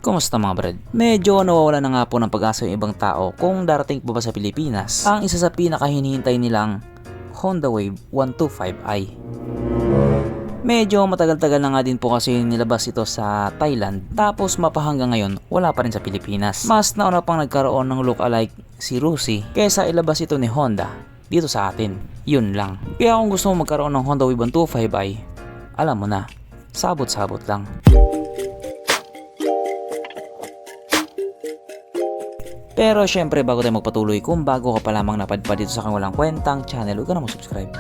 Kumusta mga brad? Medyo nawawala na nga po ng pag-asa yung ibang tao kung darating po ba sa Pilipinas ang isa sa pinakahinihintay nilang Honda Wave 125i. Medyo matagal-tagal na nga din po kasi nilabas ito sa Thailand tapos mapahanggang ngayon wala pa rin sa Pilipinas. Mas nauna pang nagkaroon ng look-alike si Rusi kaysa ilabas ito ni Honda dito sa atin. Yun lang. Kaya kung gusto mo magkaroon ng Honda Wave 125i, alam mo na, sabot-sabot lang. Pero syempre bago tayo magpatuloy, kung bago ka pa lamang napadpad dito sa aking walang kwentang channel, huwag ka na mag-subscribe.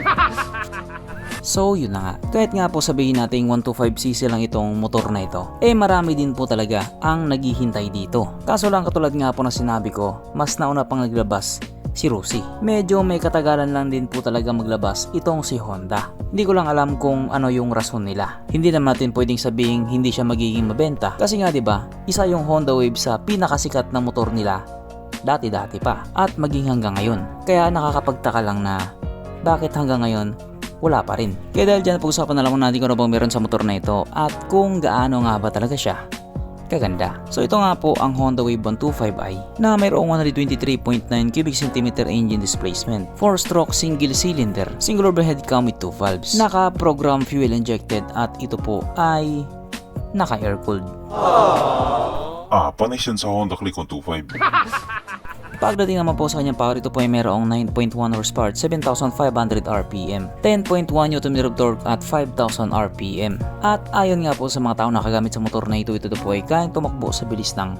So yun na nga, kahit nga po sabihin natin 125cc lang itong motor na ito, marami din po talaga ang naghihintay dito. Kaso lang katulad nga po na sinabi ko, mas nauna pang naglabas si Rusi. Medyo may katagalan lang din po talaga maglabas itong si Honda. Hindi ko lang alam kung ano yung rason nila. Hindi naman natin pwedeng sabihin hindi siya magiging mabenta kasi nga 'di ba, isa yung Honda Wave sa pinakasikat na motor nila dati-dati pa at maging hanggang ngayon. Kaya nakakapagtaka lang na bakit hanggang ngayon wala pa rin. Kaya dahil dyan pag-usapan na lang natin kung ano bang meron sa motor na ito at kung gaano nga ba talaga siya kaganda. So ito nga po ang Honda Wave 125i na mayroong 123.9 cubic centimeter engine displacement, 4-stroke single cylinder, single overhead cam with 2 valves, naka-program fuel injected at ito po ay naka-air cooled. Panay siya sa Honda Click 125. Pagdating naman po sa kanyang power, ito po ay mayroong 9.1 horsepower at 7,500 RPM, 10.1 Nm of torque at 5,000 RPM. At ayon nga po sa mga tao nakagamit sa motor na ito po ay kayang tumakbo sa bilis ng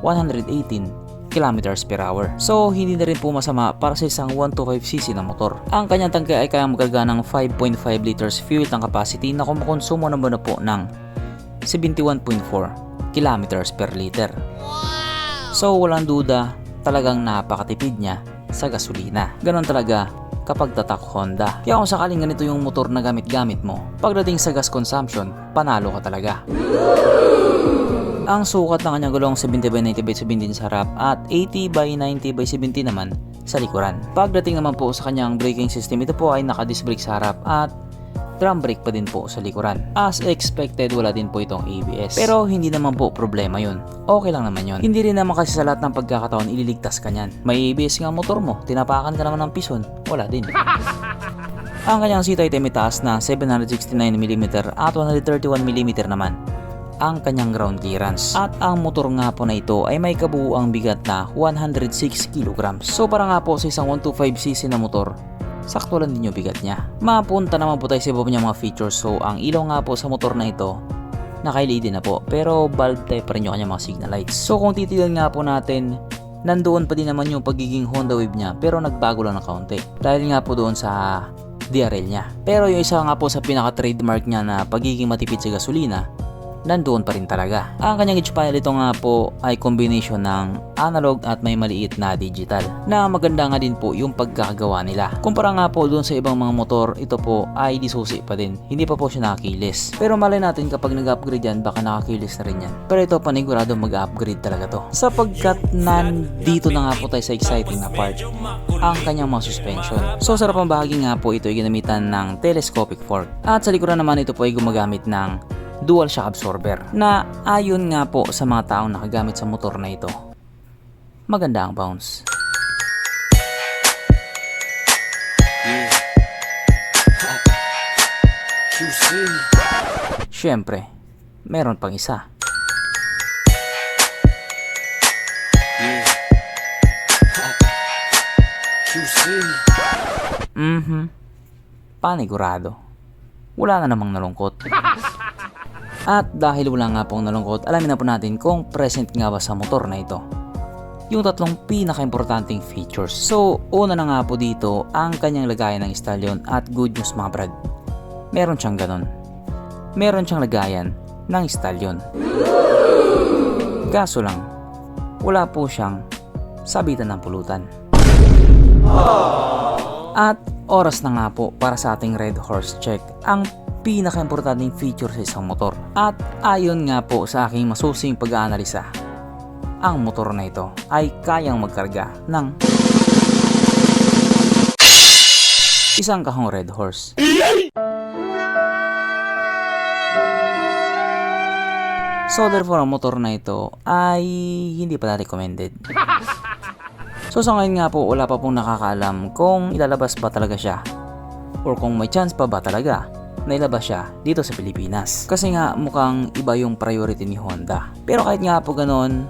118 km/h. So hindi na rin po masama para sa isang 125cc na motor. Ang kanyang tangke ay kayang magkarga ng 5.5 liters fuel tank capacity na kumukonsumo naman na po ng 71.4 km/liter. So walang duda, talagang napakatipid niya sa gasolina. Ganon talaga kapag tatak Honda. Kaya kung sakaling ganito yung motor na gamit-gamit mo, pagdating sa gas consumption, panalo ka talaga. Ang sukat ng kanyang gulong 70/90/17 sa harap at 80/90/17 naman sa likuran. Pagdating naman po sa kanyang braking system, ito po ay naka-disc brake sa harap at drum brake pa din po sa likuran. As expected, wala din po itong ABS. Pero hindi naman po problema yun. Okay lang naman yun. Hindi rin naman kasi sa lahat ng pagkakataon ililigtas ka niyan. May ABS nga motor mo, tinapakan ka naman ng pison, wala din. Ang kanyang seat height ay may taas na 769mm at 131mm naman ang kanyang ground clearance. At ang motor nga po na ito ay may kabuuang bigat na 106 kg. So para nga po sa isang 125cc na motor, sakto lang din yung bigat niya. Mapunta naman po tayo sa iba pa niyang mga features. So ang ilaw nga po sa motor na ito naka-LED na po, pero bulb type pa rin yung kanyang mga signal lights. So kung titignan nga po natin, nandoon pa din naman yung pagiging Honda Wave niya, pero nagbago lang na kaunti dahil nga po doon sa DRL niya. Pero yung isa nga po sa pinaka-trademark niya na pagiging matipid sa gasolina, nandoon pa rin talaga. Ang kanyang gauge panel ito nga po ay combination ng analog at may maliit na digital, na maganda nga din po yung pagkakagawa nila. Kumpara nga po doon sa ibang mga motor, ito po ay disusi pa din. Hindi pa po siya nakakilis. Pero malay natin kapag nag-upgrade yan, baka nakakilis na rin yan. Pero ito panigurado mag-upgrade talaga to. Sapagkat nandito na nga po tayo sa exciting na part, ang kanyang mga suspension. So sarap ang bahagi nga po ito ay ginamitan ng telescopic fork. At sa likuran naman ito po ay gumagamit ng dual shock absorber na ayon nga po sa mga taong nakagamit sa motor na ito, maganda ang bounce. Syempre, meron pang isa. Panigurado. Wala na namang nalungkot. At dahil wala nga pong nalungkot, alamin na po natin kung present nga ba sa motor na ito yung tatlong pinaka-importanting features. So, una na nga po dito ang kanyang lagayan ng stallion at good news mga brad, meron siyang ganon. Meron siyang lagayan ng stallion. Kaso lang, wala po siyang sabitan ng pulutan. At oras na nga po para sa ating Red Horse Check, ang pinaka-importanting feature sa isang motor. At ayon nga po sa aking masusing pag-aanalisa, ang motor na ito ay kayang magkarga ng isang kahong Red Horse. So therefore, ang motor na ito ay hindi pa recommended. So sa ngayon nga po, wala pa pong nakakaalam kung ilalabas ba talaga siya or kung may chance pa ba talaga na ilabas siya dito sa Pilipinas. Kasi nga mukhang iba yung priority ni Honda. Pero kahit nga po ganun,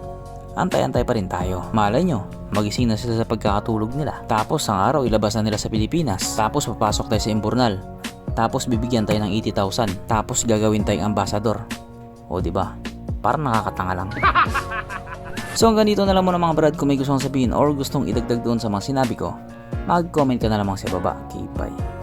antay-antay pa rin tayo. Malay nyo, magising na sila sa pagkakatulog nila. Tapos ang araw ilabas na nila sa Pilipinas. Tapos papasok tayo sa Imburnal. Tapos bibigyan tayo ng 80,000. Tapos gagawin tayong ambassador. O diba? Parang nakakatanga lang. So hanggang dito na lang muna mga brad. Kung may gustong sabihin or gustong idagdag doon sa mga sinabi ko, mag-comment ka na lamang sa baba. Okay, bye.